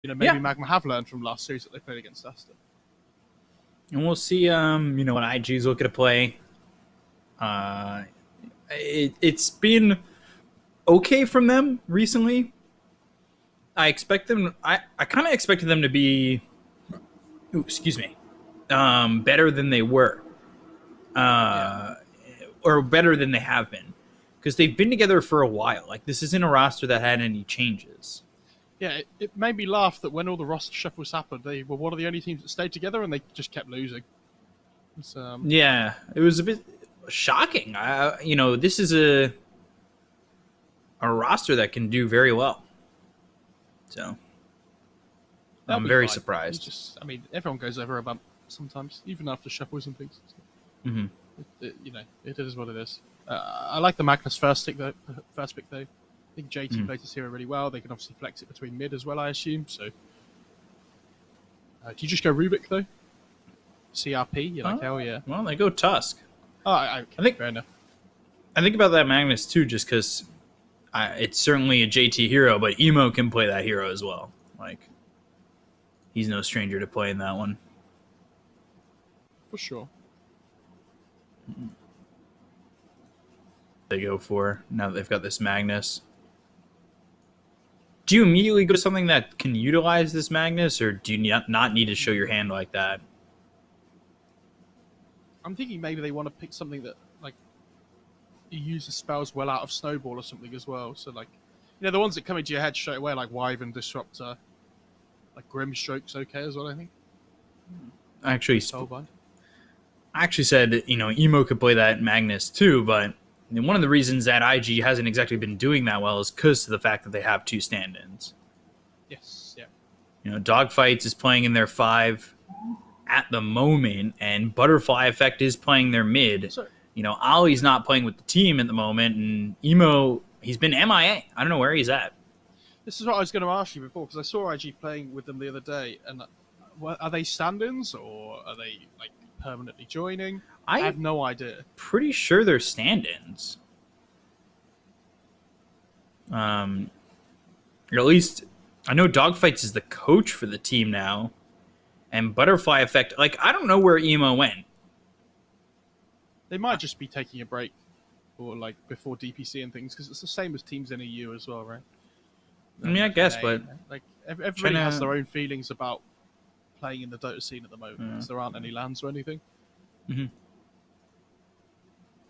maybe Magma have learned from last series that they played against Asta. And we'll see, when IG's looking to play. It's been okay from them recently. I kind of expected them to be, excuse me, better than they were, or better than they have been, because they've been together for a while. Like, this isn't a roster that had any changes. Yeah, it made me laugh that when all the roster shuffles happened, they were one of the only teams that stayed together, and they just kept losing. Yeah, it was a bit shocking. This is a roster that can do very well. So I'm very surprised. Everyone goes over a bump sometimes, even after shuffles and things. Mm-hmm. It is what it is. I like the Magnus first pick though. I think JT plays this hero really well. They can obviously flex it between mid as well, I assume. So, do you just go Rubik though? CRP, you're like, hell yeah. Well, they go Tusk. I think fair enough. I think about that Magnus too, just because it's certainly a JT hero, but Emo can play that hero as well. Like, he's no stranger to playing that one. For sure. They go for now that they've got this Magnus. Do you immediately go to something that can utilize this Magnus, or do you not need to show your hand like that? I'm thinking maybe they want to pick something that, like, you use the spells well out of Snowball or something as well. So, like, the ones that come into your head straight away, like Wyvern, Disruptor, like Grimstroke's okay as well, I think. I actually said, Emo could play that Magnus too, but one of the reasons that IG hasn't exactly been doing that well is because of the fact that they have two stand-ins. Yes, yeah. Dogfights is playing in their 5 at the moment, and Butterfly Effect is playing their mid. So, Ollie's not playing with the team at the moment, and Emo, he's been MIA. I don't know where he's at. This is what I was going to ask you before, because I saw IG playing with them the other day, and are they stand-ins, or are they, like, permanently joining? I have no idea. Pretty sure they're stand-ins. Or at least, I know Dogfights is the coach for the team now, and Butterfly Effect, like, I don't know where Emo went. They might just be taking a break, or like before DPC and things, because it's the same as teams in EU as well, right? I guess, but like everybody has their own feelings about playing in the Dota scene at the moment, because there aren't any lands or anything. Mm-hmm.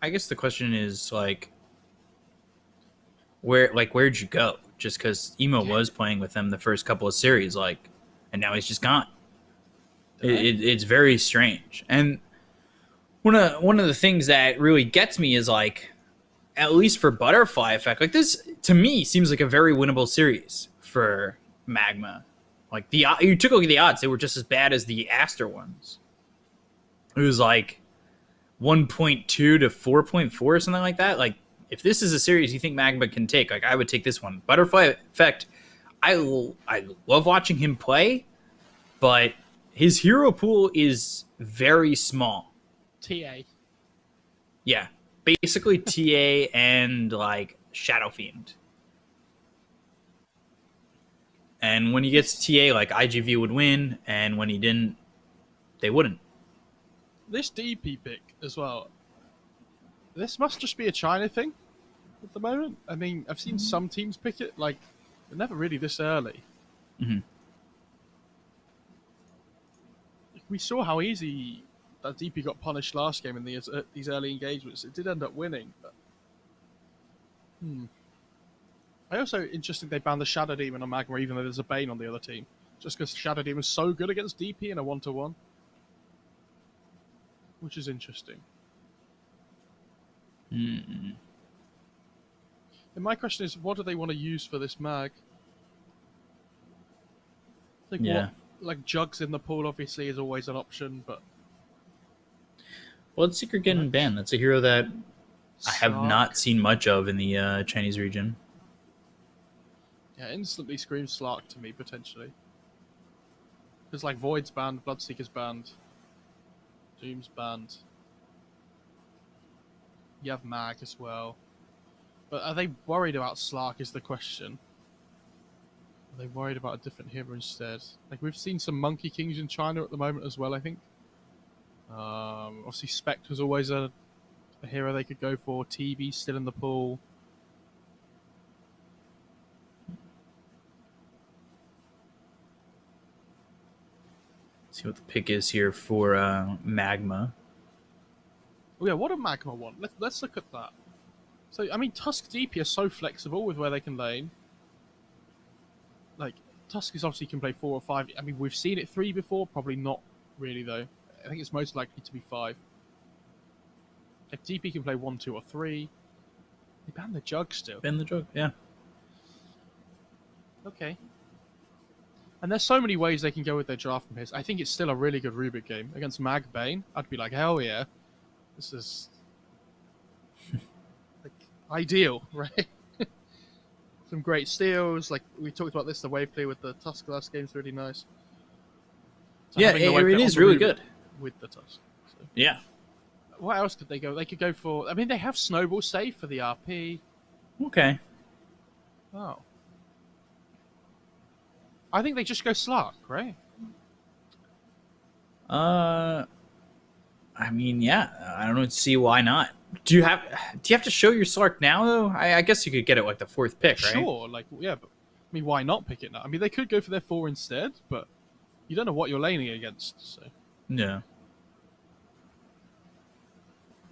I guess the question is, like, where'd you go? Just because Emo was playing with them the first couple of series, like, and now he's just gone. It's very strange. And one of the things that really gets me is, like, at least for Butterfly Effect, like, this to me seems like a very winnable series for Magma. Like, you took a look at the odds; they were just as bad as the Aster ones. It was like 1.2 to 4.4 or something like that. Like, if this is a series you think Magma can take, like, I would take this one. Butterfly Effect, I love watching him play, but his hero pool is very small. TA. Yeah, basically TA and, like, Shadow Fiend. And when he gets TA, like, IGV would win, and when he didn't, they wouldn't. This DP pick as well, this must just be a China thing at the moment. I mean, I've seen some teams pick it, like, they're never really this early. Mm-hmm. We saw how easy that DP got punished last game in these early engagements. It did end up winning, but I also interested they banned the Shadow Demon on Magma, even though there's a Bane on the other team, just because Shadow Demon is so good against DP in a 1-to-1, which is interesting. Mm-hmm. And my question is, what do they want to use for this mag? Like, like, Jugs in the pool obviously is always an option, but Blood Secret getting banned. That's a hero that I have not seen much of in the Chinese region. Yeah, instantly screams Slark to me, potentially. Because, like, Void's banned, Bloodseeker's banned, Doom's banned. You have Mag as well. But are they worried about Slark is the question. they worried about a different hero instead? Like, we've seen some Monkey Kings in China at the moment as well, I think. Obviously, Spectre's always a hero they could go for. TV's still in the pool. See what the pick is here for Magma. Oh yeah, what do Magma want? Let's look at that. So, I mean, Tusk DP are so flexible with where they can lane. Like, Tusk is obviously can play 4 or 5. I mean, we've seen it 3 before. Probably not really, though. I think it's most likely to be 5. If DP can play 1, 2, or 3. They ban the Jug still. Ban the Jug, yeah. Okay. And there's so many ways they can go with their draft from here. I think it's still a really good Rubik game. Against Mag Bane, I'd be like, hell yeah. This is like ideal, right? Some great steals. Like, we talked about this, the wave clear with the Tusk last game is really nice. So yeah, it is really good. With the Tusk. So. Yeah. What else could they go? They could go for... I mean, they have Snowball safe for the RP. Okay. Oh. I think they just go Slark, right? I mean, yeah. I don't see why not. Do you have to show your Slark now, though? I guess you could get it like the 4th pick, right? Sure, like, yeah, but I mean, why not pick it now? I mean, they could go for their 4 instead, but you don't know what you're laning against, so... Yeah.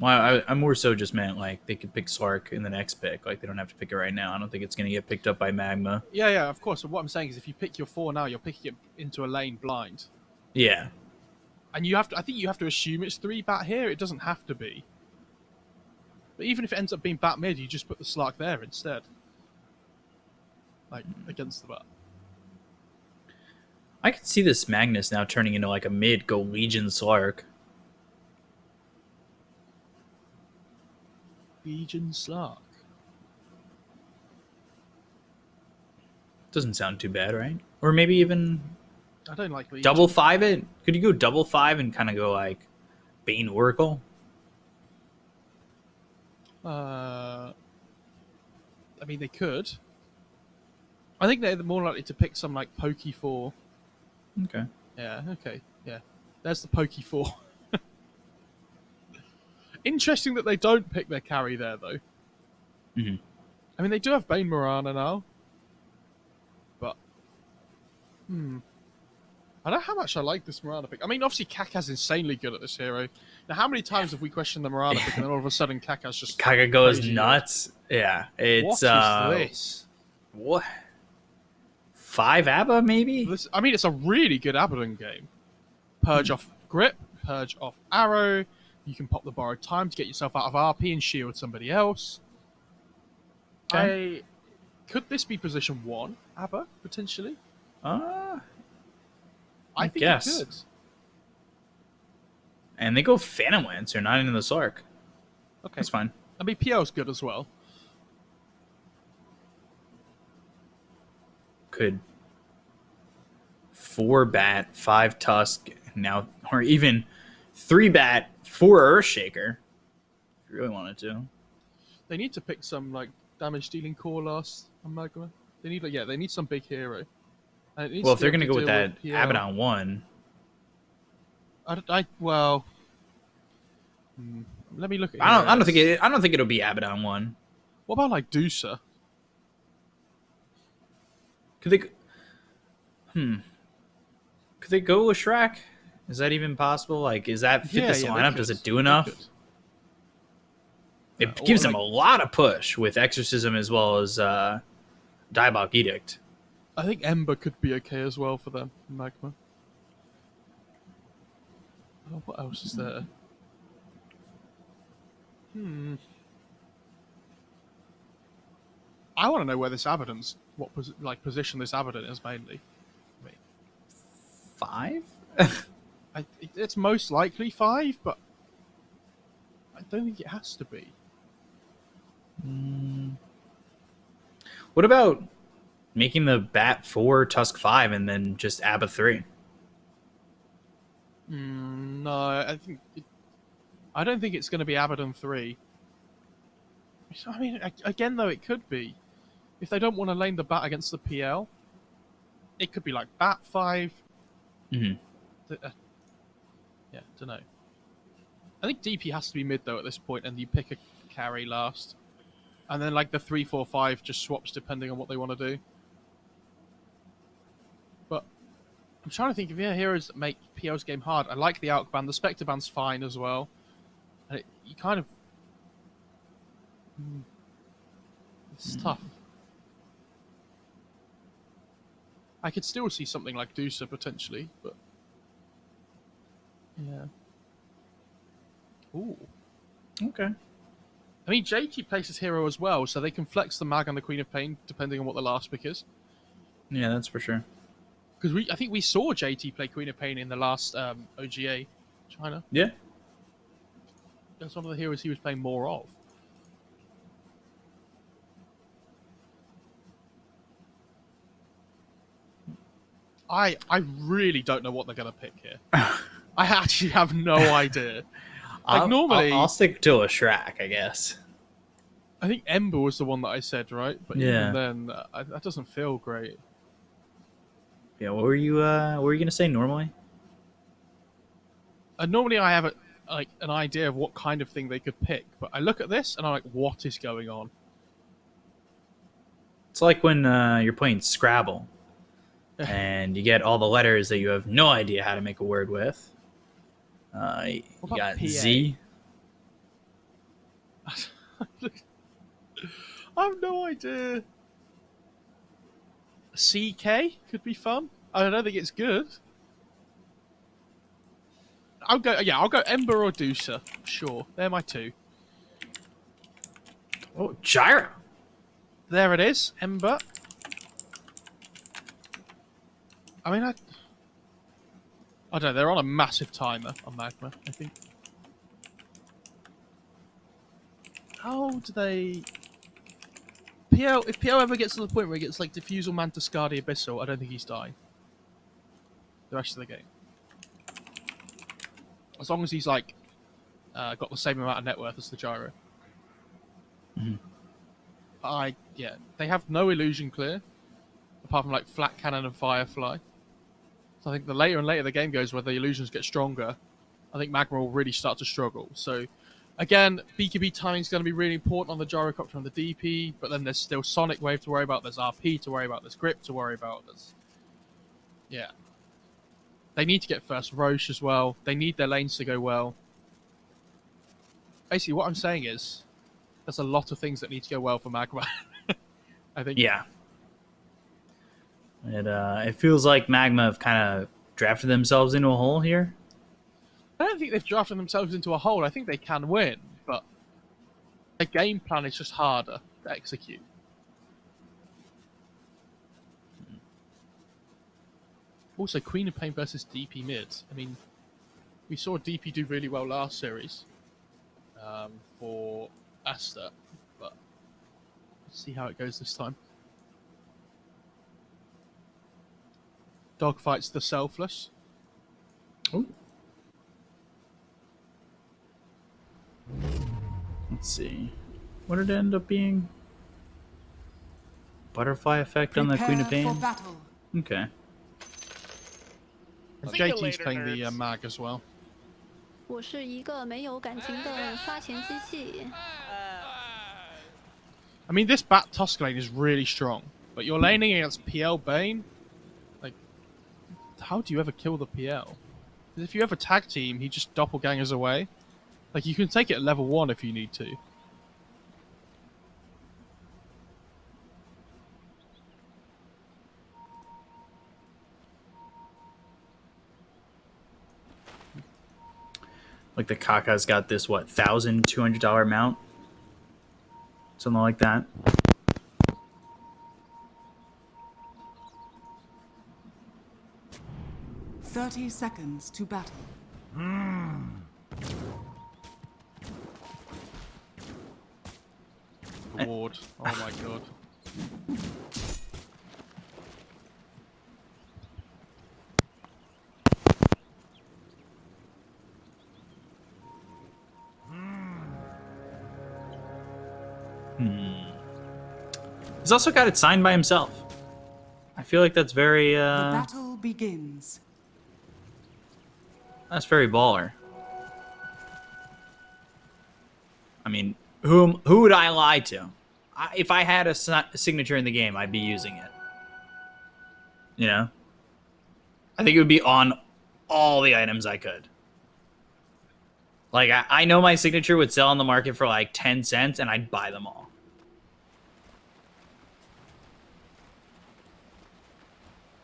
Well, I more so just meant, like, they could pick Slark in the next pick. Like, they don't have to pick it right now. I don't think it's going to get picked up by Magma. Yeah, of course. So what I'm saying is if you pick your 4 now, you're picking it into a lane blind. Yeah. And you have to... I think you have to assume it's 3 bat here. It doesn't have to be. But even if it ends up being bat mid, you just put the Slark there instead. Like, against the bat. I could see this Magnus now turning into, like, a mid go Legion Slark. Legion Slark. Doesn't sound too bad, right? Or maybe even... I don't like Legion. Double 5 it? Could you go double 5 and kind of go, like, Bane Oracle? I mean, they could. I think they're more likely to pick some, like, Pokey 4. Okay. Yeah, okay. Yeah. There's the Pokey 4. Interesting that they don't pick their carry there, though. Mm-hmm. I mean, they do have Bane Mirana now. But... I don't know how much I like this Mirana pick. I mean, obviously, Kaka's insanely good at this hero. Now, how many times have we questioned the Mirana pick, and then all of a sudden, Kaka's just... Kaka goes nuts. Good. Yeah. It's, what is this? What? 5 ABBA, maybe? I mean, it's a really good Abaddon game. Purge off grip, purge off arrow. You can pop the borrowed time to get yourself out of RP and shield somebody else. Okay. Could this be position 1, ABBA, potentially? I think guess. it could. And they go Phantom Lancer, not into the Slark. Okay. That's fine. I mean, PL's good as well. Could 4 bat, 5 Tusk, now, or even 3 bat, 4 Earthshaker. If you really wanted to. They need to pick some like damage dealing core last on Magma. They need they need some big hero. Well, if they're going to go with that Abaddon 1, let me look at. I don't think it'll be Abaddon 1. What about like DOTA? Could they? Could they go with Shrek? Is that even possible? Like, is that fit this lineup? Does it do enough? It gives them a lot of push with Exorcism as well as Diabolic Edict. I think Ember could be okay as well for them, Magma. Oh, what else is there? I want to know where this Abaddon's position this Abaddon is mainly. 5? It's most likely 5, but I don't think it has to be. What about making the Bat 4, Tusk 5, and then just Abba 3? No, I don't think it's going to be Abaddon 3. I mean, again, though, it could be. If they don't want to lane the Bat against the PL. it could be like Bat 5. Mm-hmm. Yeah, don't know. I think DP has to be mid though at this point, and you pick a carry last, and then like the 3-4-5 just swaps depending on what they want to do. But I'm trying to think of heroes that make PL's game hard. I like the Alk ban. The Spectre ban's fine as well. And you kind of it's tough. I could still see something like DOTA potentially, but yeah. Ooh. Okay. I mean, JT plays his hero as well, so they can flex the Mag and the Queen of Pain depending on what the last pick is. Yeah, that's for sure. Because I think we saw JT play Queen of Pain in the last OGA China. Yeah. That's one of the heroes he was playing more of. I really don't know what they're going to pick here. I actually have no idea. Like normally, I'll stick to a Shrek, I guess. I think Ember was the one that I said, right? But Yeah. even then, that doesn't feel great. Yeah, what were you gonna say normally? Normally I have an idea of what kind of thing they could pick, but I look at this and I'm like, what is going on? It's like when you're playing Scrabble, and you get all the letters that you have no idea how to make a word with. You got PA? Z. I have no idea. CK could be fun. I don't think it's good. I'll go Ember or DOTA. Sure, they're my two. Oh, Gyro. There it is, Ember. I mean, I don't know. They're on a massive timer on Magma, I think. How do they? If PL ever gets to the point where he gets like Diffusal, Manta, Skadi, Abyssal, I don't think he's dying. The rest of the game. As long as he's like got the same amount of net worth as the Gyro. Mm-hmm. They have no illusion clear, apart from like Flat Cannon and Firefly. So I think the later and later the game goes, where the illusions get stronger, I think Magma will really start to struggle. So again, BKB timing is going to be really important on the Gyrocopter and the DP, but then there's still Sonic Wave to worry about, there's RP to worry about, there's Grip to worry about, yeah. They need to get first Roche as well. They need their lanes to go well. Basically, what I'm saying is, there's a lot of things that need to go well for Magma. I think. Yeah. It feels like Magma have kind of drafted themselves into a hole here. I don't think they've drafted themselves into a hole. I think they can win, but their game plan is just harder to execute. Also, Queen of Pain versus DP mid. I mean, we saw DP do really well last series for Asta, but let's see how it goes this time. Dogfights the Selfless. Ooh. Let's see. What did it end up being? Butterfly effect on the Queen of Pain? Okay. JT's playing the Mag as well. 我是一个没有感情的刷钱机器。 I mean, this Bat Tusk lane is really strong, but you're laning against PL Bane. Like, how do you ever kill the PL? Because if you ever tag team, he just doppelgangers away. Like, you can take it at level 1 if you need to. Like the Kaka's got this, what, $1,200 mount? Something like that. "30 seconds to battle." Ward. Oh my god. He's also got it signed by himself. I feel like that's very The battle begins. that's very baller. I mean, who would I lie to? If I had a signature in the game, I'd be using it. You know? I think it would be on all the items I could. Like, I know my signature would sell on the market for like 10 cents, and I'd buy them all.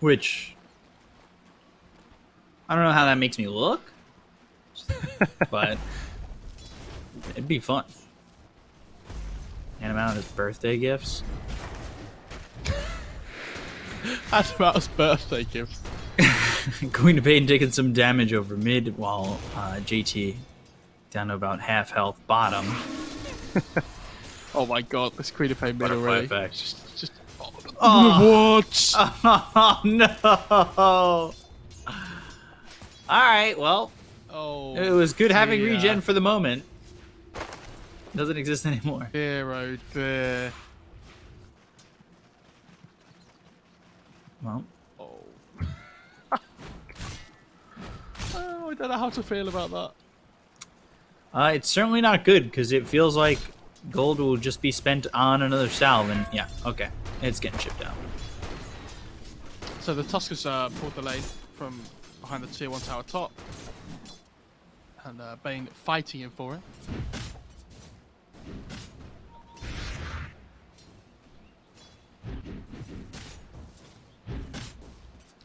Which, I don't know how that makes me look, but it'd be fun. And amount of birthday gifts. That's about his birthday gift. Going to bait and taking some damage over mid while JT down to about half health bottom. Oh my god, this Queen of Pain mid Butterfly already. effect. Just Oh. what? Oh no! Alright, well, Oh, it was good having dear. regen for the moment. Doesn't exist anymore. Dear, oh dear. Well, Oh. Oh, I don't know how to feel about that. it's certainly not good because it feels like gold will just be spent on another salve, and yeah, okay, it's getting shipped out. So the Tuskers pulled the lane from behind the tier 1 tower top. And Bane fighting him for it.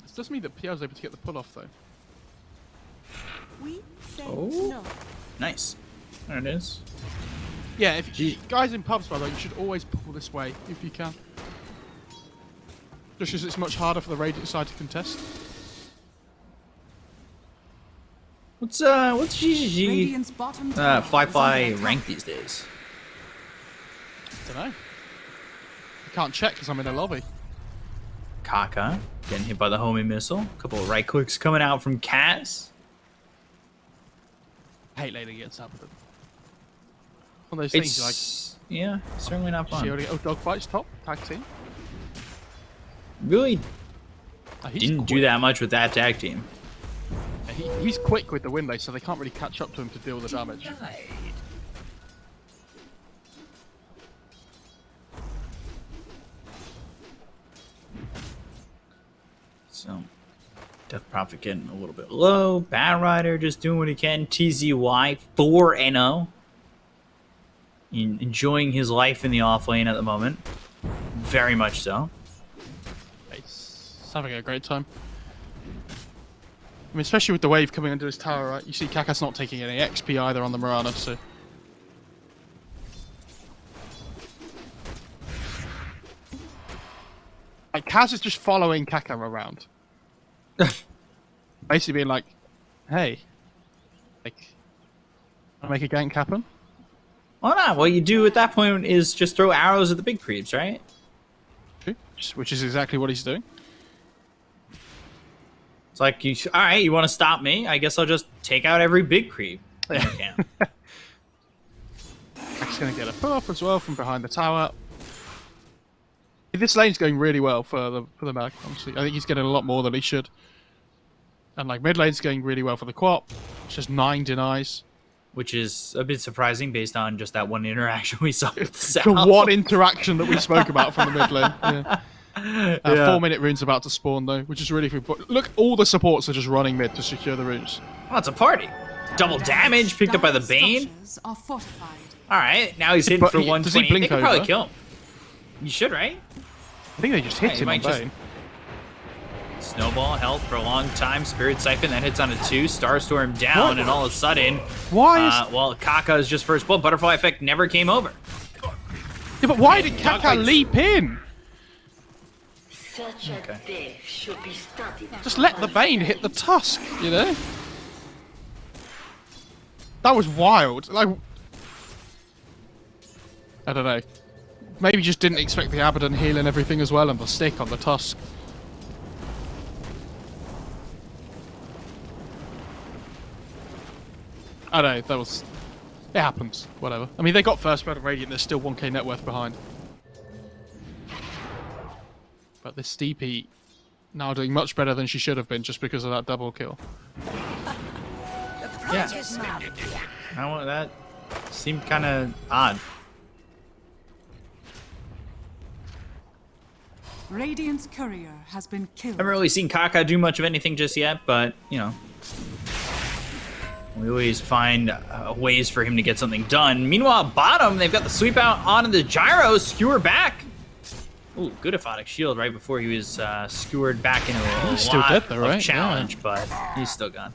This does mean that PR was able to get the pull off though. We say Oh. no. Nice. There it is. Yeah, if Gee. guys in pubs, by the way, you should always pull this way if you can. Just because it's much harder for the Radiant side to contest. What's GGG Radiant's bottom tower is Fly under attack. rank these days? Don't know. I can't check because I'm in a lobby. Kaka getting hit by the homing missile. A couple of right clicks coming out from Kaz. I hate laning against Aberdeen. One of those things like Yeah, certainly not fun. shielding. Oh, dogfights top tag team. Really Oh, he's didn't do quick. that much with that tag team. He's quick with the wind lane, so they can't really catch up to him to deal the damage. So, Death Prophet getting a little bit low. Bad Rider just doing what he can. TZY 4-0. Enjoying his life in the off lane at the moment. Very much so. He's having a great time. I mean, especially with the wave coming under his tower, right? You see Kaka's not taking any XP either on the Mirana, so... Like, Kaz is just following Kaka around. Basically being like, hey, like, wanna make a gank happen? Why not? What you do at that point is just throw arrows at the big creeps, right? True. Which is exactly what he's doing. It's like, all right, you want to stop me? I guess I'll just take out every big creep I can. He's going to get a pull off as well from behind the tower. This lane's going really well for the Mag, honestly. I think he's getting a lot more than he should. And like mid lane's going really well for the Quap. It's just 9 denies. Which is a bit surprising based on just that one interaction we saw with the South. The one interaction that we spoke about from the mid lane. Yeah. 4-minute runes about to spawn though, which is really good. But look, all the supports are just running mid to secure the runes. Oh, it's a party. Double damage picked up by the Dire Bane. structures are fortified. All right, now he's hitting But for does he 120. blink They could probably over? kill him. You should, right? I think they just hit Yeah, you him on might just- Bane. Snowball held for a long time. Spirit Siphon then hits on a 2. Starstorm down, What? and all of a sudden, Why is... well, Kaka is just first blood. Butterfly effect never came over. Yeah, but why did Kaka Dogfights. leap in? Such a death should be studied. Just let the Bane hit the Tusk, you know? That was wild. Like, I don't know. Maybe just didn't expect the Abaddon heal and everything as well, and the stick on the Tusk. I don't know, that was... It happens, whatever. I mean, they got first blood of Radiant, there's still 1k net worth behind. But this Steepy now doing much better than she should have been just because of that double kill. Yeah. That seemed kind of odd. Radiant's courier has been killed. Haven't really seen Kaka do much of anything just yet, but, you know. We always find ways for him to get something done. Meanwhile, bottom, they've got the sweep out onto the gyro, skewer back. Ooh, good aphotic shield right before he was skewered back into a He's still dead though, right? challenge, but he's still gone.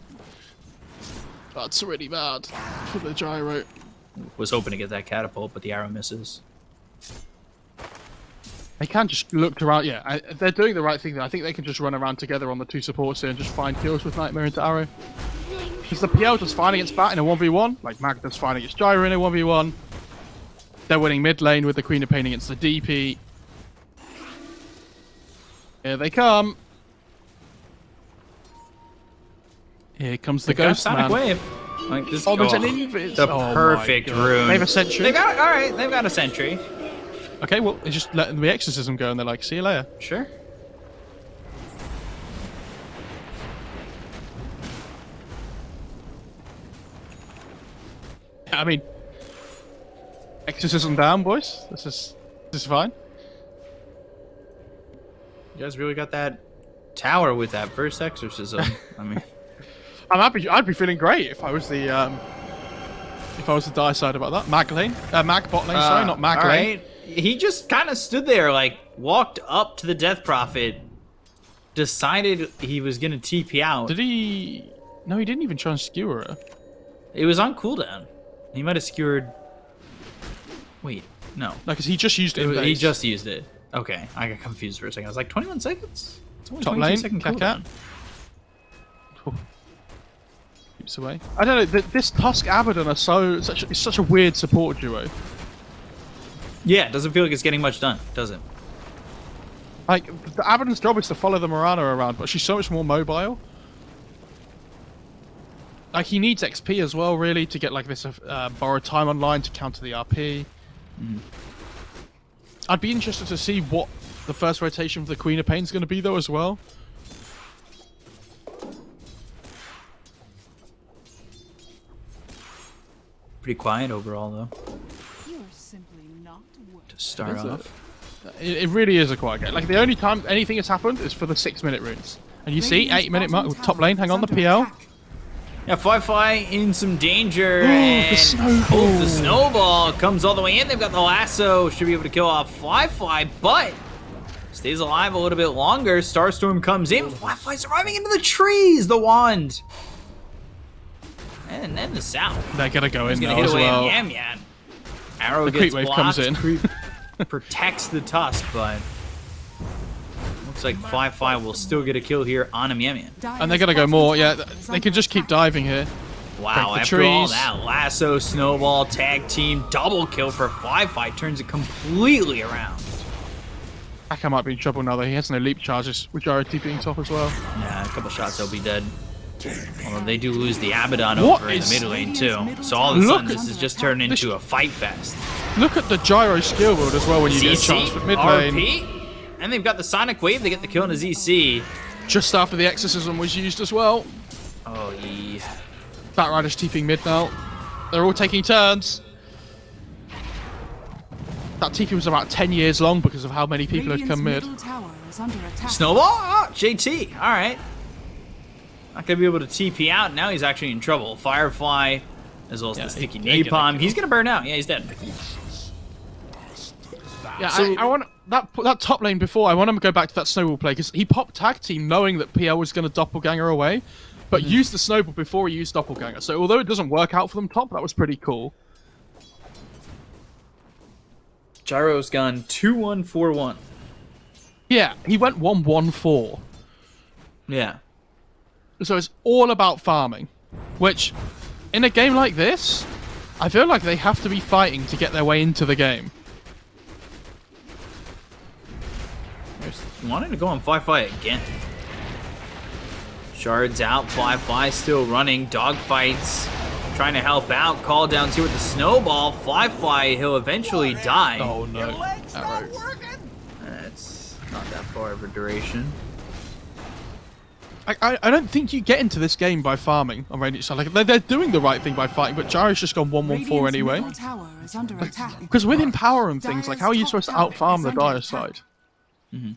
That's really bad for the gyro. Was hoping to get that catapult, but the arrow misses. They can just look around. Yeah, they're doing the right thing there. I think they can just run around together on the two supports here and just find kills with Nightmare into arrow. Because the PL does fine against Bat in a 1v1, like Magna's fine against Gyro in a 1v1. They're winning mid lane with the Queen of Pain against the DP. Here they come. Here comes the ghost Sonic man. Wave. Like this, Oh, there's an Invictus. the Oh my perfect God. rune. They have a sentry. They got all right. They've got a sentry. Okay, well, it's just letting the exorcism go, and they're like, "See you later." Sure. I mean, exorcism down, boys. This is fine. You guys really got that tower with that first exorcism. I mean, I'm happy. I'd be feeling great if I was the dire side about that. Mag lane, mag bot lane. Sorry, not mag all lane. right. He just kind of stood there, like walked up to the Death Prophet, decided he was gonna TP out. Did he? No, he didn't even try and skewer her. It was on cooldown. He might have skewered. Wait, no. No, because he just used it. He just used it. Okay, I got confused for a second. I was like, 21 seconds? It's only Top 22 lane, second Kakat. cooldown. Keeps away. I don't know. This Tusk Abaddon are it's such a weird support duo. Yeah, it doesn't feel like it's getting much done, does it? Like the Abaddon's job is to follow the Morana around, but she's so much more mobile. Like he needs XP as well, really, to get like this borrowed time online to counter the RP. I'd be interested to see what the first rotation for the Queen of Pain is going to be, though, as well. Pretty quiet overall, though, You are simply not worth to start Is it? off. It really is a quiet game. Like the only time anything has happened is for the 6-minute runes. And you see, 8-minute mark with top lane. Hang on, the PL. Yeah, Firefly in some danger, the and snowball. the snowball comes all the way in. They've got the lasso, should be able to kill off Firefly, but stays alive a little bit longer. Starstorm comes in. Firefly surviving into the trees. The wand, and then the south. They're going to go in He's now gonna hit as away well. Yam Yam. Arrow The gets creep wave blocked. comes in. Creep protects the tusk, but looks like Firefly will still get a kill here on him Yam Yam. And they're going to go more. Yeah, they can just keep diving here. Wow, Break the after all trees. that, lasso, snowball, tag team, double kill for Firefly turns it completely around. Aka might be in trouble now, though. He has no leap charges, with Gyro TPing top as well. Yeah, a couple shots, they'll be dead. Although they do lose the Abaddon What over in the is- mid lane, too. So all of a Look sudden, this has just turned into a fight fest. Look at the Gyro skill build as well when you get a chance ZC, with mid lane. RP, and they've got the Sonic Wave. They get the kill on the ZC. Just after the exorcism was used as well. Oh, yeah. Batrider's TPing mid now. They're all taking turns. That TP was about 10 years long because of how many people had come mid. middle tower is under attack. Snowball? Oh, JT. All right. Not going to be able to TP out. Now he's actually in trouble. Firefly, as well as the sticky they're gonna napalm. kill. He's going to burn out. Yeah, he's dead. Yeah, So- I want that top lane before. I want him to go back to that snowball play because he popped tag team knowing that PL was going to doppelganger away, but used the snowball before he used doppelganger. So although it doesn't work out for them top, that was pretty cool. Gyro's gone 2-1-4-1. Yeah, he went 1-1-4. Yeah. So it's all about farming, which in a game like this, I feel like they have to be fighting to get their way into the game. They're wanting to go on Firefly again. Shards out. Firefly still running. Dogfights. Trying to help out. Call downs here with the snowball. Firefly, he'll eventually die. Oh no. Arrow. That's not that far of a duration. I don't think you get into this game by farming on Radiant side. Like they're doing the right thing by fighting, but Gyro's just gone 1-1-4 anyway. Middle tower is under attack. Because with Empower and things, like how are you Dire's supposed to top out farm tower the is under Dire attack. side?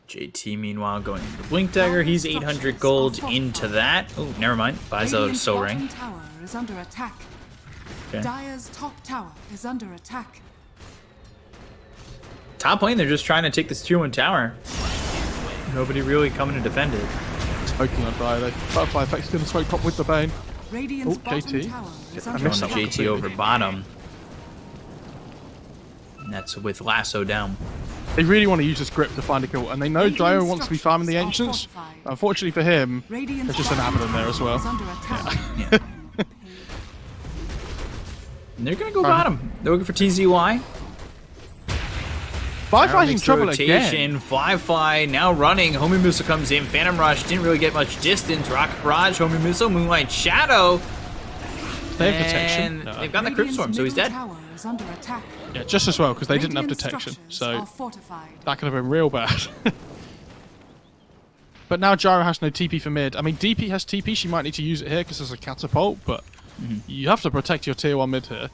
JT, meanwhile, going into the Blink Dagger. He's 800 gold into that. Oh, never mind. Buys a Radiant's Soul bottom Ring. tower is under attack. Okay. Dire's top tower is under attack. Top lane, they're just trying to take this tier 1 tower. Nobody really coming to defend it. Smoking on Dire, though. Butterfly Effect's going to smoke top with the Bane. Radiant's Oh, bottom JT. tower is I under missed Throwing that the one JT over completely. bottom. And that's with Lasso down. They really want to use this grip to find a kill, and they know Gyro wants to be farming the Ancients. Unfortunately for him, Radiant's there's just an bottom Abaddon there as tower well. is under attack. Yeah. And they're going to go bottom. They're looking for TZY. Firefly's in trouble again. Rotation, Fly now running. Homie Missile comes in. Phantom Rush didn't really get much distance. Rocket Barrage, Homie Missile, Moonlight Shadow. They have detection. And No. they've got the Crypt Storm, so he's dead. Tower is under attack. Yeah, just as well, because they didn't have Radiant detection. structures So are fortified. that could have been real bad. But now Gyro has no TP for mid. I mean, DP has TP. She might need to use it here because there's a catapult, but you have to protect your tier 1 mid here.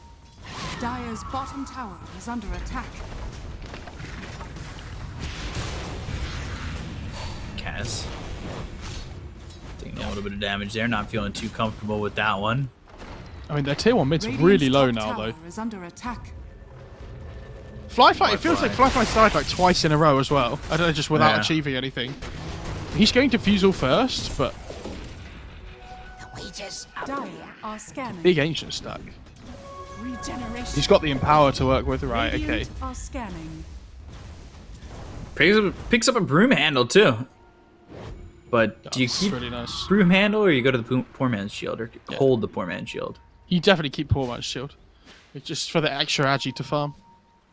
Dire's bottom tower is under attack. Kaz taking a little bit of damage there. Not feeling too comfortable with that one. I mean, their tier 1 mid's Radiant's really low top now, tower though. is under attack. Flyfly, it feels like Flyfly's died like twice in a row as well. I don't know, just without Yeah. achieving anything. He's going to Fusel first, but Dire are scanning. big Ancient stack. Regeneration. He's got the Empower to work with, right? Okay. Radiant are scanning. Picks up a broom handle too. But do you That's keep really nice. broom handle, or you go to the poor man's shield, or hold the poor man's shield? You definitely keep Poor Man's Shield. It's just for the extra agi to farm.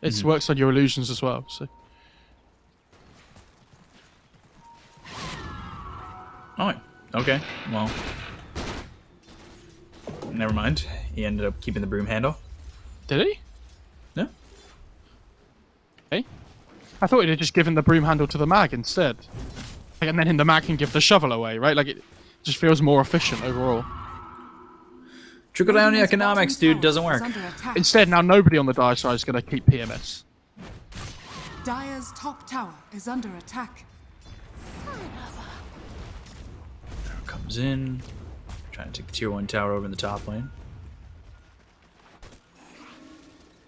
It works on your illusions as well, so. Oh, okay. Well, never mind. He ended up keeping the broom handle. Did he? No. Hey? I thought he'd have just given the broom handle to the mag instead. Like, and then the mag can give the shovel away, right? Like, it just feels more efficient overall. Trickle down Radiant's economics, bottom dude, tower doesn't is work. under attack. Instead, now nobody on the Dire side is going to keep PMS. Dire's top tower is under attack. Comes in, trying to take the tier 1 tower over in the top lane.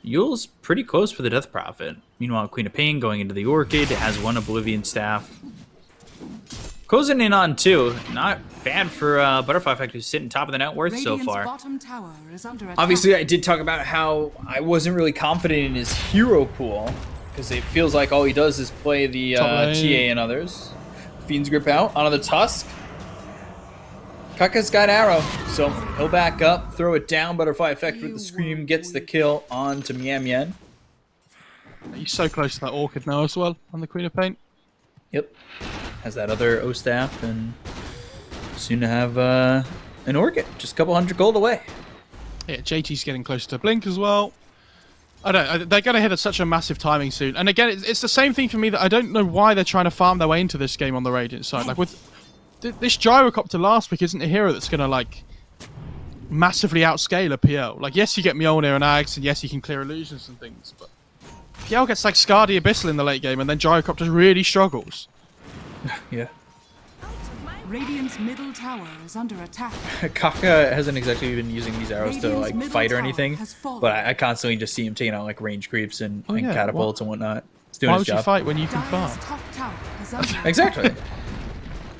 Yule's pretty close for the Death Prophet. Meanwhile, Queen of Pain going into the Orchid has one Oblivion Staff. Closing in on 2. Not bad for Butterfly Effect, who's sitting top of the net worth so Radiant's far. bottom tower is under attack. Obviously, I did talk about how I wasn't really confident in his hero pool, because it feels like all he does is play the Top lane. TA and others. Fiend's Grip out, onto the Tusk. Kaka's got Arrow, so he'll back up, throw it down. Butterfly Effect with the Scream gets the kill onto Mian Mian. He's so close to that Orchid now as well, on the Queen of Paint. Yep. Has that other O staff, and soon to have an Orchid. Just a couple hundred gold away. Yeah, JT's getting closer to Blink as well. I don't. They're going to hit at such a massive timing soon. And again, it's the same thing for me that I don't know why they're trying to farm their way into this game on the Radiant side. Like with this Gyrocopter last pick isn't a hero that's going to like massively outscale a PL. Like yes, you get Mjolnir and Ags, and yes, you can clear illusions and things, but PL gets like Scardy Abyssal in the late game, and then Gyrocopter really struggles. Yeah. Radiant's middle tower is under attack. Kaka hasn't exactly been using these arrows to Radiant's like middle fight or tower anything, has fallen. but I constantly just see him taking out like range creeps and, Oh, and yeah, catapults and whatnot. It's doing Why his would you job. fight when you can farm? Dire's top tower is under attack. Exactly.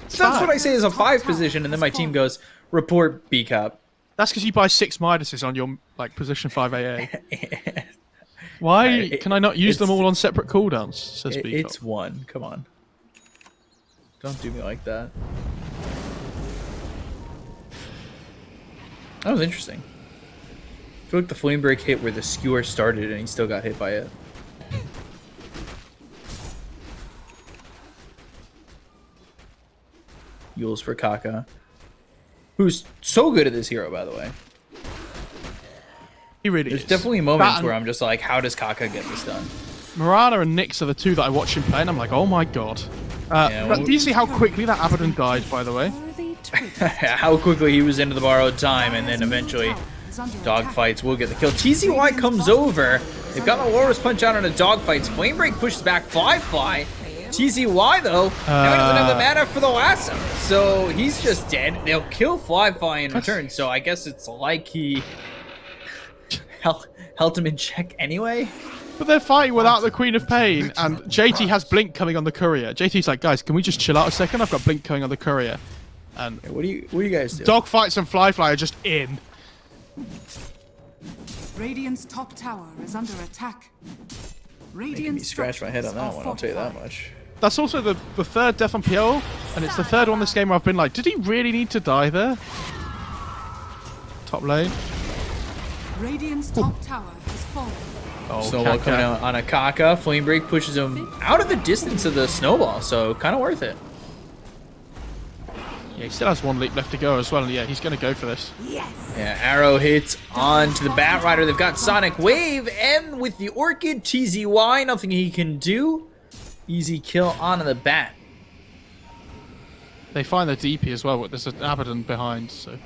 So that's what I say is a Top 5 tower position, and then has my team fallen. goes report B cup. That's because you buy 6 Midases on your like position 5 AA. Why can I not use them all on separate cooldowns? Says Beacop. It's 1. Come on. Don't do me like that. That was interesting. I feel like the flame break hit where the skewer started and he still got hit by it. Yules for Kaka, who's so good at this hero, by the way. He really There's is. definitely moments That where I'm just like, how does Kaka get this done? Mirana and Nyx are the two that I watch him play, and I'm like, oh my god. Do you see how quickly that Abaddon died, by the way? How quickly he was into the borrowed time, and then eventually dogfights will get the kill. TZY comes over. They've got a Walrus Punch out on the dogfights. Flame Break pushes back Fly. TZY, though, now he doesn't have the mana for the lasso, so he's just dead. They'll kill Fly in return, so I guess it's like he held him in check anyway. But they're fighting without the Queen of Pain, and JT has Blink coming on the Courier. JT's like, guys, can we just chill out a second? I've got Blink coming on the Courier. And what do you guys do? Dogfights and Fly are just in. Radiant's top tower is under attack. Making me scratch my head on that one, I'll tell you that much. That's also the third death on PL, and it's the third one this game where I've been like, did he really need to die there? Top lane. Radiant's top tower is falling. Oh, Snowball coming out on a Kaka. Flame Break pushes him out of the distance of the Snowball, so kind of worth it. Yeah, he still has one leap left to go as well, and yeah, he's going to go for this. Yes. Yeah, arrow hits onto the Bat Rider. They've got Sonic Wave, and with the Orchid, TZY, nothing he can do. Easy kill onto the Bat. They find the DP as well, but there's an Abaddon behind, so...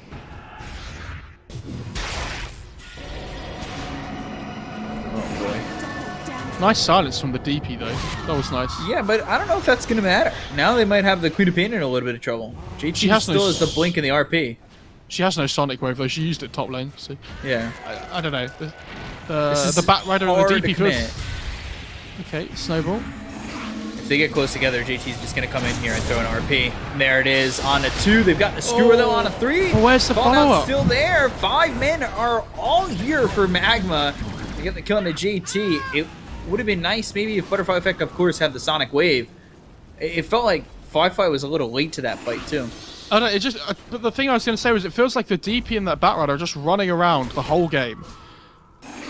Oh boy. Nice silence from the DP though. That was nice. Yeah, but I don't know if that's going to matter. Now they might have the Queen of Pain in a little bit of trouble. JT still has the Blink and the RP. She has no Sonic Wave though, she used it top lane, so... Yeah. I don't know. The Bat Rider and the DP feels... Okay, Snowball. If they get close together, JT's just going to come in here and throw an RP. And there it is, on a 2. They've got the Skewer though on a 3. Oh, where's the follow-up? Still there. 5 men are all here for MAGMA to get the kill on the JT. It would have been nice maybe if Butterfly Effect, of course, had the Sonic Wave. It felt like Fly was a little late to that fight, too. Oh no, it just... but the thing I was going to say was it feels like the DP and that Bat Rider are just running around the whole game.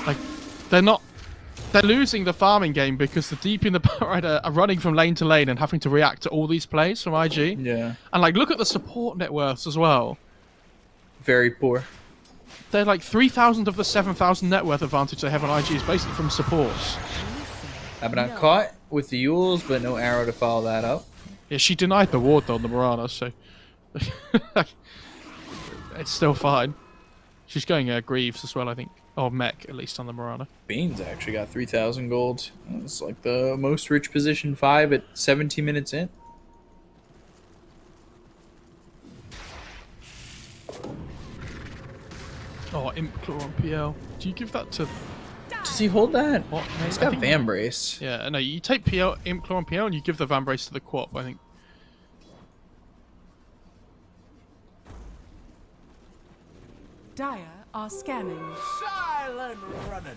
Like, they're not... They're losing the farming game because the DP and the Bat Rider are running from lane to lane and having to react to all these plays from IG. Yeah. And like, look at the support net worths as well. Very poor. They're like 3,000 of the 7,000 net worth advantage they have on IG is basically from supports. Abaddon caught with the Yules, but no arrow to follow that up. Yeah, she denied the ward though on the Mirana, so... it's still fine. She's going Greaves as well, I think. Or Mech, at least, on the Mirana. Beans actually got 3,000 gold. It's like the most rich position 5 at 17 minutes in. Oh, Implore on PL. Do you give that to... Does he hold that? What? He's got Van Brace. Yeah, no, you take PL, Implore on PL and you give the Van Brace to the Quap, I think. Dire are scanning. Silent running.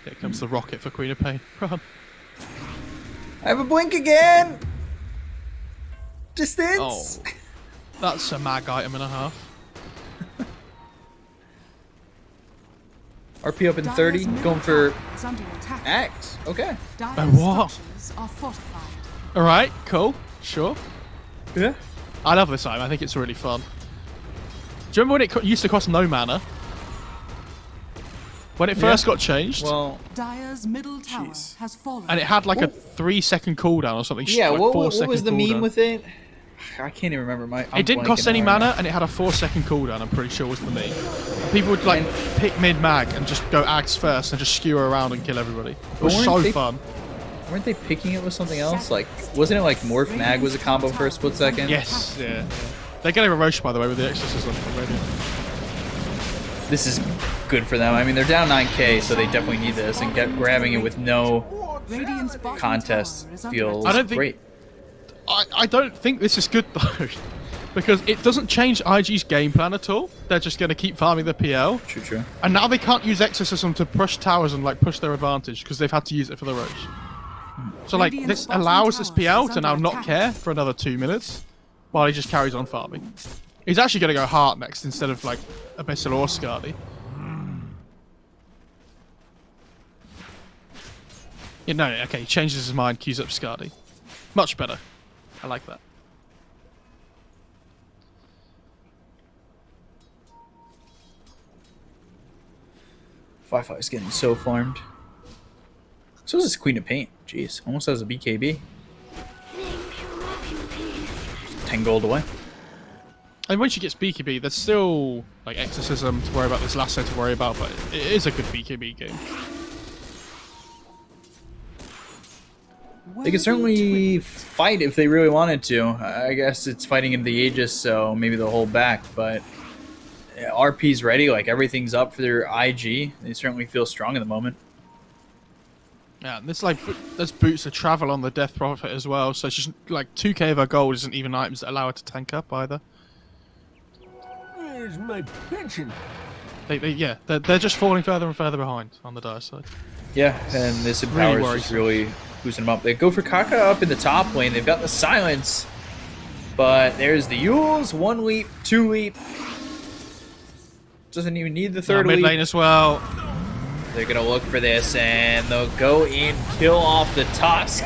Here comes the rocket for Queen of Pain. Run. I have a blink again! Distance! Oh. That's a mag item and a half. RP up in 30, going for Is under attack. Axe. Okay. Dire's Oh, what? structures are fortified. Alright, cool. Sure. Yeah. I love this item. I think it's really fun. Do you remember when it used to cost no mana? When it first got changed? Well, Dire's middle tower Jeez. has fallen. And it had like a 3-second cooldown or something. yeah, like what 4 was second the cooldown. meme with it? I can't even remember. I'm It didn't cost blanking any right mana, now. and it had a 4-second cooldown, I'm pretty sure was the meme. And people would like pick mid-mag and just go Axe first and just skewer around and kill everybody. It was Weren't so they- fun. Weren't they picking it with something else? Like, wasn't it like Morph Mag was a combo for a split second? Yes, yeah. They're getting a Roche, by the way, with the Exorcism already. This is good for them. I mean, they're down 9k, so they definitely need this, and grabbing it with no Radiant's bottom contest tower is under feels I don't think- great. I don't think this is good, though. Because it doesn't change IG's game plan at all. They're just going to keep farming the PL. True. And now they can't use Exorcism to push towers and like push their advantage because they've had to use it for the Roche. So like Radiant's this bottom allows this tower PL is to now under not attack. care for another 2 minutes while he just carries on farming. He's actually going to go Heart next instead of like Abyssal or Skadi. Yeah, no, okay, he changes his mind, queues up Skadi. Much better. I like that. Fi is getting so farmed. So is this Queen of Paint. Jeez, almost has a BKB. 10 gold away. And when she gets BKB, there's still like Exorcism to worry about, this lasso to worry about, but it is a good BKB game. They could certainly fight if they really wanted to. I guess it's fighting into the Aegis, so maybe they'll hold back. But RP's ready, like everything's up for their IG. They certainly feel strong at the moment. Yeah, and there's boots of travel on the Death Prophet as well, so it's just like 2k of her gold isn't even items that allow her to tank up either. Where's my pension? They're just falling further and further behind on the dire side. Yeah, and this empowers Really just really boosting them up. They go for Kaka up in the top lane. They've got the silence, but there's the Yules. 1 leap, 2 leap. Doesn't even need the third Mid leap. lane as well. They're gonna look for this, and they'll go in, kill off the Tusk.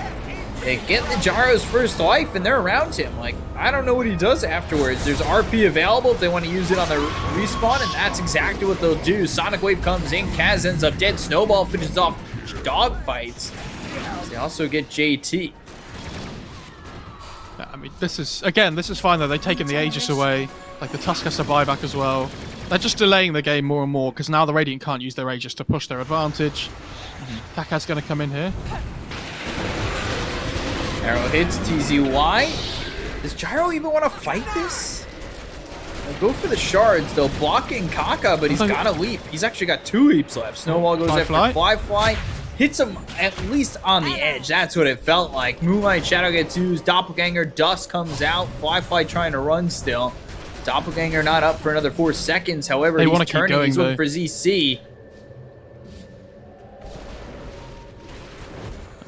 They get the Gyro's first life, and they're around him. Like, I don't know what he does afterwards. There's RP available if they want to use it on the respawn, and that's exactly what they'll do. Sonic Wave comes in, Kaz ends up dead, Snowball finishes off dogfights. They also get JT. Yeah, I mean, this is fine though. They've taken the Aegis away. Like, the Tusk has to buy back as well. They're just delaying the game more and more because now the Radiant can't use their Aegis to push their advantage. Kaka's going to come in here. Arrow hits TZY. Does Gyro even want to fight this? They'll go for the shards. They'll blocking Kaka, but he's got a leap. He's actually got 2 leaps left. Snowball goes after Fly. Hits him at least on the edge. That's what it felt like. Moonlight Shadow gets used. Doppelganger Dust comes out. Fly trying to run still. Doppelganger not up for another 4 seconds. However, they he's turning. Going, he's looking for ZC.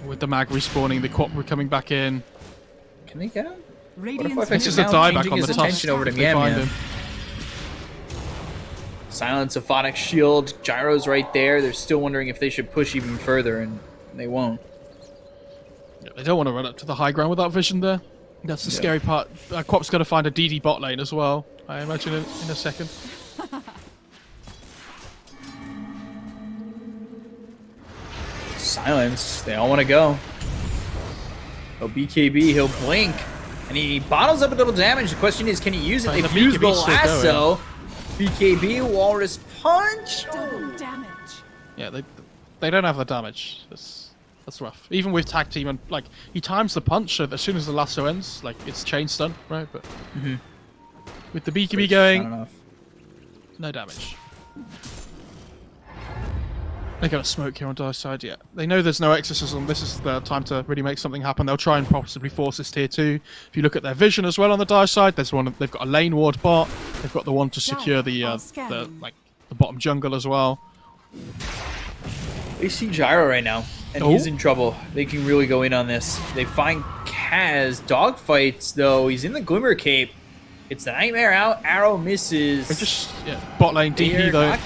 With the mag respawning, the Quap coming back in. Can they get him? This is a dieback on the attention over to MAGMA. Silence of Phonic Shield. Gyro's right there. They're still wondering if they should push even further, and they won't. Yeah, they don't want to run up to the high ground without vision there. That's the scary part. Quap's going to find a DD bot lane as well, I imagine, in a second. Silence. They all want to go. Oh, BKB, he'll blink. And he bottles up a double damage. The question is, can he use it? They've used the lasso. BKB, Walrus Punch. Double damage. Yeah, they don't have the damage. That's rough. Even with tag team, and like, he times the punch, so as soon as the lasso ends, like, it's chain stun, right? But with the BKB going, no damage. They got a smoke here on Dire's side, yeah. They know there's no Exorcism. This is the time to really make something happen. They'll try and possibly force this tier 2. If you look at their vision as well on the Dire side, there's one. They've got a lane ward bot. They've got the one to secure the bottom jungle as well. They see Gyro right now, and he's in trouble. They can really go in on this. They find Kaz. Dogfights, though. He's in the Glimmer Cape. It's the Nightmare out. Arrow misses. They're just, bot lane DP, though.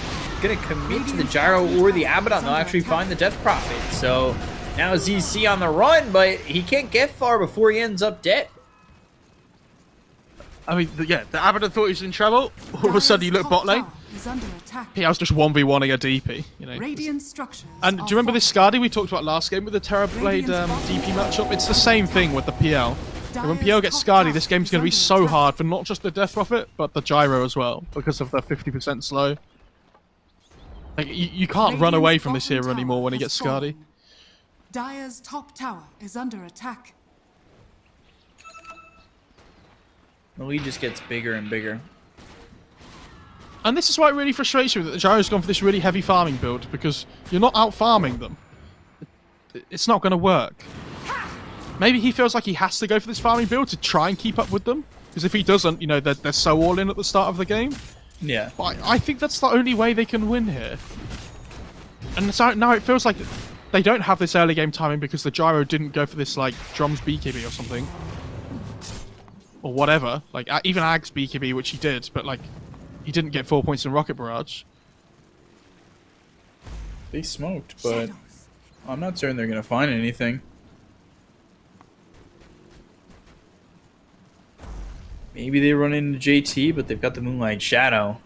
Going to commit to the Gyro or the Abaddon. They'll actually find the Death Prophet. So now ZC on the run, but he can't get far before he ends up dead. I mean, the Abaddon thought he was in trouble. All of a sudden, you look bot lane. I was just 1v1ing a DP, you know. Radiant structures. And do you remember this Skadi we talked about last game with the Terrorblade DP matchup? It's the same thing with the PL. And when PL gets Skadi, this game's going to be so hard for not just the Death Prophet, but the Gyro as well, because of the 50% slow. Like, you can't run away from this hero anymore when he gets Skadi. Dire's top tower is under attack. The lead just gets bigger and bigger. And this is why it really frustrates you that the Gyro's gone for this really heavy farming build, because you're not out farming them. It's not going to work. Maybe he feels like he has to go for this farming build to try and keep up with them, because if he doesn't, you know, they're so all in at the start of the game. Yeah. But I think that's the only way they can win here. And so now it feels like they don't have this early game timing because the Gyro didn't go for this, like, Drums BKB or something. Or whatever. Like, even Ag's BKB, which he did, but, like, he didn't get 4 points in Rocket Barrage. They smoked, but I'm not certain they're going to find anything. Maybe they run into JT, but they've got the Moonlight Shadow.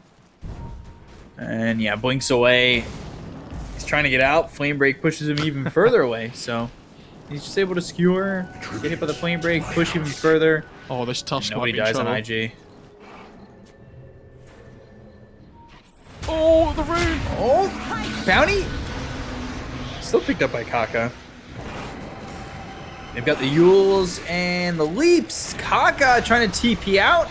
And yeah, blinks away. He's trying to get out. Flame break pushes him even further away. So he's just able to skewer, get hit by the flame break, push even further. Oh, this Tusk Nobody might be in dies on trouble. IG. Oh, the rune! Oh, bounty. Still picked up by Kaka. They've got the Yules and the leaps. Kaka trying to TP out,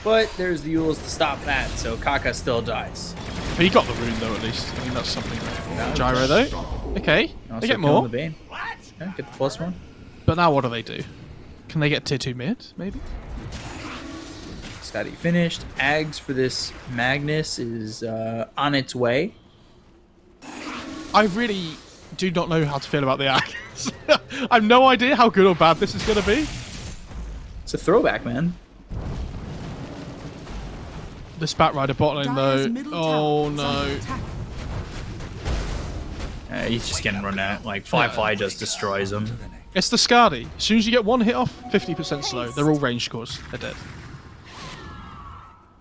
but there's the Yules to stop that. So Kaka still dies. But he got the rune though, at least. I mean, that's something. Gyro though. Okay, Also they get killing more. The Bane. Yeah, get the +1. But now what do? Can they get tier 2 mid, maybe? Scotty finished. Ags for this Magnus is on its way. I really do not know how to feel about the axe. I have no idea how good or bad this is going to be. It's a throwback, man. The Spat Rider bot lane Dire's though. middle Oh tower is under no. attack. He's just getting run out. Like, Fly just destroys him. It's the Skadi. As soon as you get one hit off, 50% slow. They're all range scores. They're dead.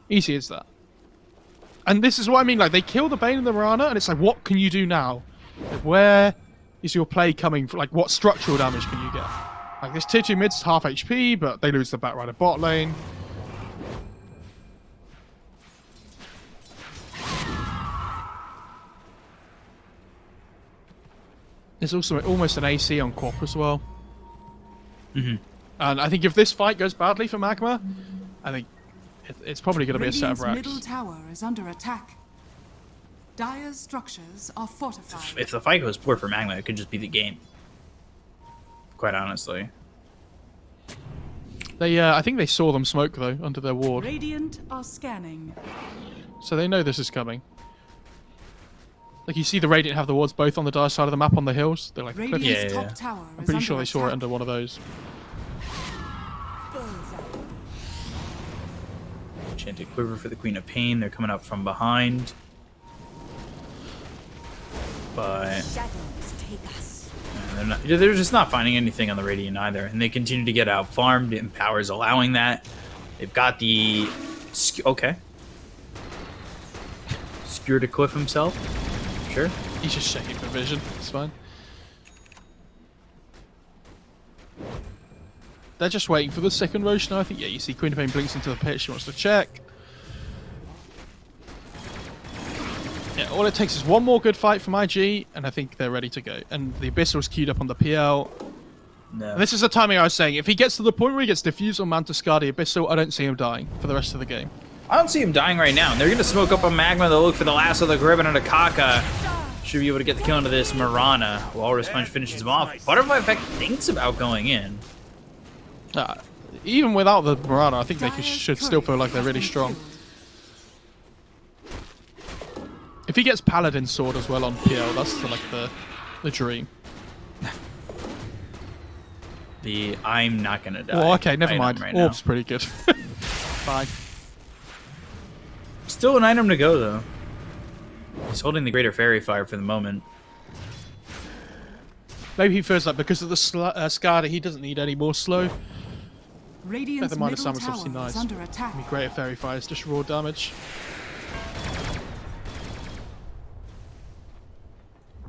Easy as that. And this is what I mean. Like, they kill the Bane and the Mirana, and it's like, what can you do now? Like, where is your play coming from? Like, what structural damage can you get? Like, this tier 2 mid's half HP, but they lose the Bat Rider bot lane. There's also almost an AC on Quap as well. Mm-hmm. And I think if this fight goes badly for Magma, I think it's probably going to be a set of Radiant's racks. middle tower is under attack. Dire's structures are fortified. If the fight goes poor for Magma, it could just be the game. Quite honestly. They, I think they saw them smoke though under their ward, Radiant are scanning. so they know this is coming. Like you see the Radiant have the wards both on the Dire side of the map on the hills. They're like, Radiant's Yeah, yeah. top tower I'm is pretty under sure they saw it attack. under one of those. Enchanted Quiver for the Queen of Pain. They're coming up from behind. But they're just not finding anything on the Radiant either. And they continue to get out farmed. Empower's allowing that. They've got the... Okay. Skewer to cliff himself. Sure. He's just checking for vision. It's fine. They're just waiting for the second Rosh now. I think, yeah, you see Queen of Pain blinks into the pit. She wants to check. Yeah, all it takes is one more good fight from IG, and I think they're ready to go. And the Abyssal's queued up on the PL. No. And this is the timing I was saying. If he gets to the point where he gets diffused on Manta Skadi Abyssal, I don't see him dying for the rest of the game. I don't see him dying right now. They're going to smoke up a Magma. They'll look for the last of the Gribbon and a Kaka. Should be able to get the kill into this Mirana. Walrus Punch finishes him off. Butterfly Effect thinks about going in. Even without the Mirana, I think they Dire's should still feel like they're turret really has strong. been killed. If he gets Paladin Sword as well on PL, that's like the dream. The I'm not going to die. Well, okay, never item mind. right now. Orb's pretty good. Fine. Still an item to go, though. He's holding the Greater Fairy Fire for the moment. Maybe he feels like because of the Skadi, he doesn't need any more slow. Radiant's the minus middle damage is tower obviously nice. is under attack. I mean, Greater Fairy Fire is just raw damage.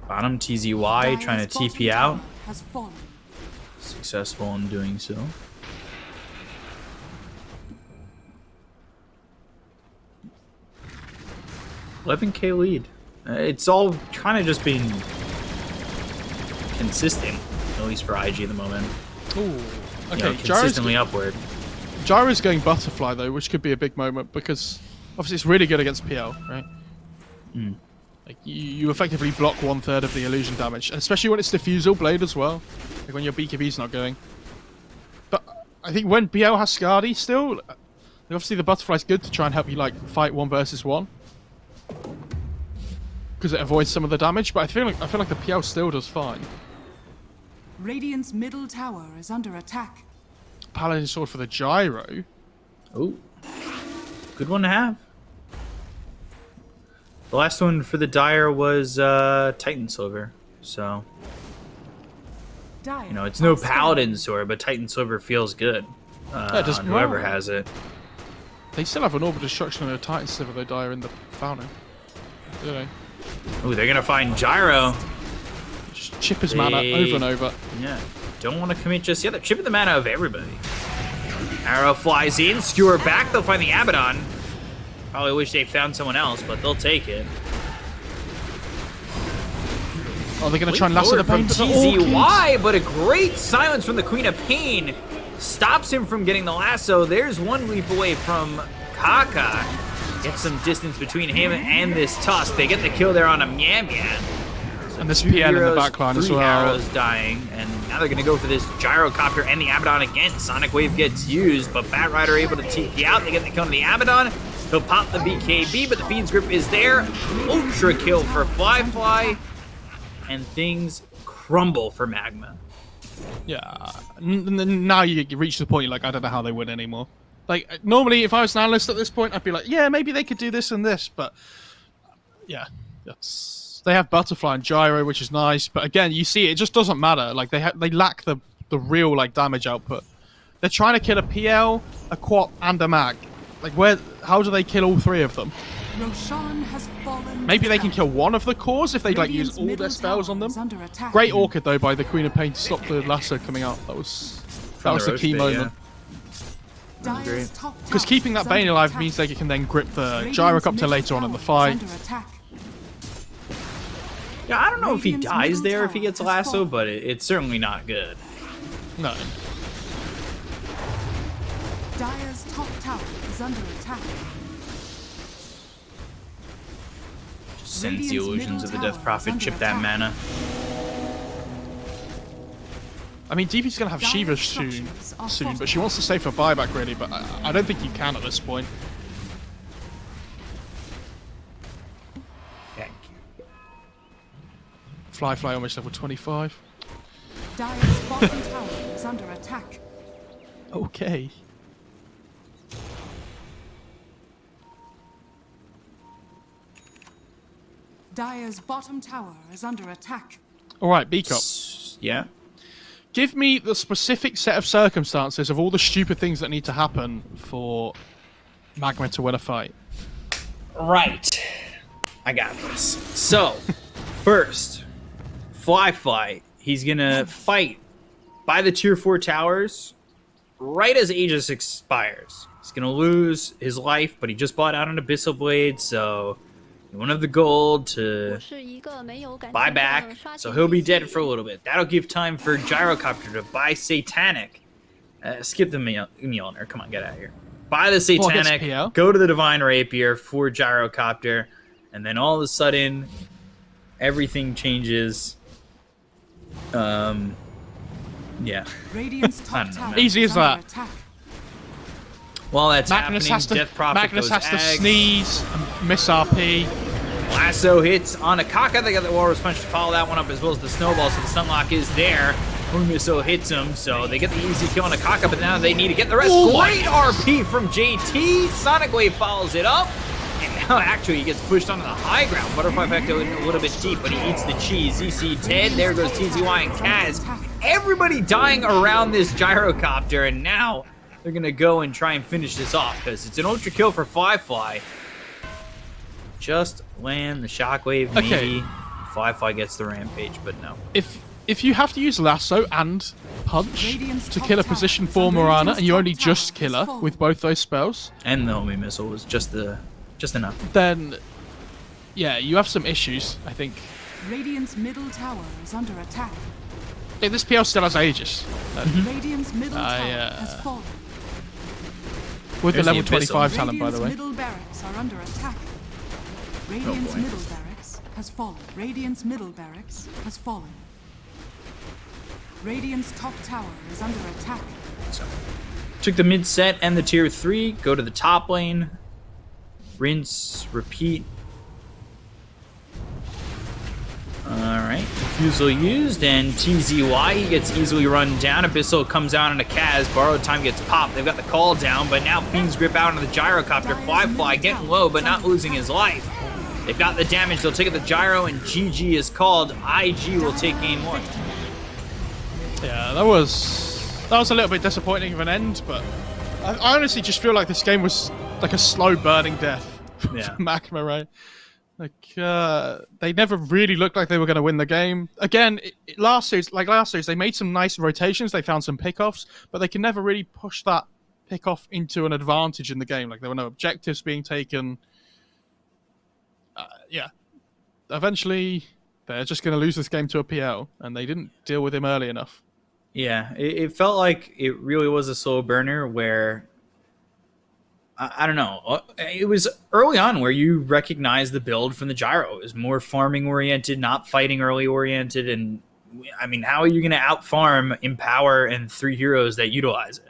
Bottom TZY Dire's trying to bottom TP out. tower has fallen. Successful in doing so. $11K lead. It's all kind of just being consistent, at least for IG at the moment. Ooh. You Okay, know, consistently upward. Gyro's going Butterfly though, which could be a big moment because obviously it's really good against PL, right? Mm. Like you effectively block 1/3 of the illusion damage, and especially when it's Diffusal Blade as well. Like when your BKB's not going. But I think when PL has Skadi still, obviously the Butterfly's good to try and help you like fight 1 versus 1. Because it avoids some of the damage, but I feel like the PL still does fine. Radiant's middle tower is under attack. Paladin Sword for the Gyro. Oh, good one to have. The last one for the Dire was Titan Silver, so Dire you know it's no are scanning. Paladin Sword, but Titan Silver feels good. it does On whoever well. has it. They still have an Orb of Destruction and a Titan Sliver they die in the Fountain. Do they? Ooh, they're gonna find Gyro. Just chip his mana over and over. Yeah, don't want to commit just yet. They're chipping the mana of everybody. Arrow flies in, skewer back. They'll find the Abaddon. Probably wish they found someone else, but they'll take it. Oh, they're going to try and lasso the from Pain, but they're TZY, but a great silence from the Queen of Pain stops him from getting the lasso. There's one leap away from Kaka. Gets some distance between him and this Tusk. They get the kill there on a Miam Miam. And this PN in the backline as well. Arrows dying, and now they're going to go for this Gyrocopter and the Abaddon again. Sonic Wave gets used, but Bat Rider able to TP out. They get the kill on the Abaddon. He'll pop the BKB, but the Fiend's Grip is there. Ultra kill for Fly, and things crumble for Magma. Yeah, now you reach the point you're like, I don't know how they win anymore. Like, normally, if I was an analyst at this point, I'd be like, yeah, maybe they could do this and this, but yeah, they have Butterfly and Gyro, which is nice, but again, you see, it just doesn't matter. Like, they lack the real, like, damage output. They're trying to kill a PL, a Quap, and a Mag. Like, how do they kill all three of them? Roshan has fallen. Maybe they can kill one of the cores if they like use all their spells on them. Great Orchid though by the Queen of Pain to stop the lasso coming out. That was the key moment. Because keeping that Bane alive means they can then grip the Gyrocopter later on in the fight. Yeah, I don't know if he dies there if he gets lasso, but it's certainly not good. No. Dire's top tower is under attack. Sends the illusions of the Death Prophet, chip that mana. I mean, DP's gonna have Shiva soon, but she wants to save for buyback really, but I don't think you can at this point. Thank you. Fly almost level 25. Dire's bottom tower is under attack. Okay. Dire's bottom tower is under attack. Alright, B-Cop. Yeah? Give me the specific set of circumstances of all the stupid things that need to happen for Magma to win a fight. Right. I got this. So, first, Fly. He's gonna fight by the tier 4 towers right as Aegis expires. He's gonna lose his life, but he just bought out an Abyssal Blade, so he won't have the gold to buy back, so he'll be dead for a little bit. That'll give time for Gyrocopter to buy Satanic. Skip the Mjolnir. Come on, get out of here. Buy the Satanic, go to the Divine Rapier for Gyrocopter, and then all of a sudden, everything changes. Yeah. Easy as that. While that's Magnus happening, Death Prophet Magnus goes has to egg. sneeze and miss RP. Lasso hits on a Kaka. They got the Walrus Punch to follow that one up, as well as the Snowball, so the Stunlock is there. Missile hits him, so they get the easy kill on a Kaka, but now they need to get the rest. Great RP from JT. Sonic Wave follows it up, and now actually he gets pushed onto the high ground. Butterfly Effect a little bit deep, but he eats the cheese. ZC Ted, there goes TZY and Kaz. Everybody dying around this Gyrocopter, and now they're going to go and try and finish this off, because it's an ultra kill for Fly. Just land the Shockwave, maybe. Fly gets the Rampage, but no. If you have to use Lasso and Punch to kill a position 4 Morana, and you only just kill her with both those spells, and the Homing Missile was just enough, then yeah, you have some issues, I think. Radiant's middle tower is under attack. Yeah, this PL still has Aegis. Radiant's middle tower has fallen. With the level the 25 talent, by the way. Middle barracks are under attack. Radiant's middle barracks has fallen. Radiant's middle barracks has fallen. Radiant's top tower is under attack. So, took the mid set and the tier 3. Go to the top lane. Rinse, repeat. Alright, Diffusal used, and TZY, he gets easily run down. Abyssal comes out on a Kaz. Borrowed Time gets popped. They've got the call down, but now Fiend's Grip out on the Gyrocopter. Fly getting low, but not losing his life. They've got the damage. They'll take it the Gyro, and GG is called. IG will take game 1. Yeah, that was a little bit disappointing of an end, but I honestly just feel like this game was like a slow burning death for Magma, right? They never really looked like they were going to win the game. Again, last series, they made some nice rotations. They found some pickoffs, but they can never really push that pickoff into an advantage in the game. Like, there were no objectives being taken. Eventually, they're just going to lose this game to a PL, and they didn't deal with him early enough. Yeah, it felt like it really was a slow burner where, I don't know, it was early on where you recognize the build from the gyro. It was more farming oriented, not fighting early oriented. And I mean, how are you going to out farm Empower and 3 heroes that utilize it?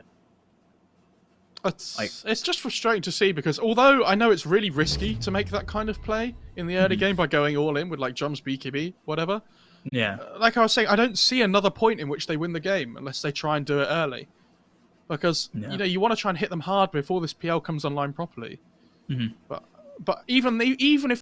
It's just frustrating to see, because although I know it's really risky to make that kind of play in the early game by going all in with like Drums, BKB, whatever. Yeah. Like I was saying, I don't see another point in which they win the game unless they try and do it early. Because, you want to try and hit them hard before this PL comes online properly. But even if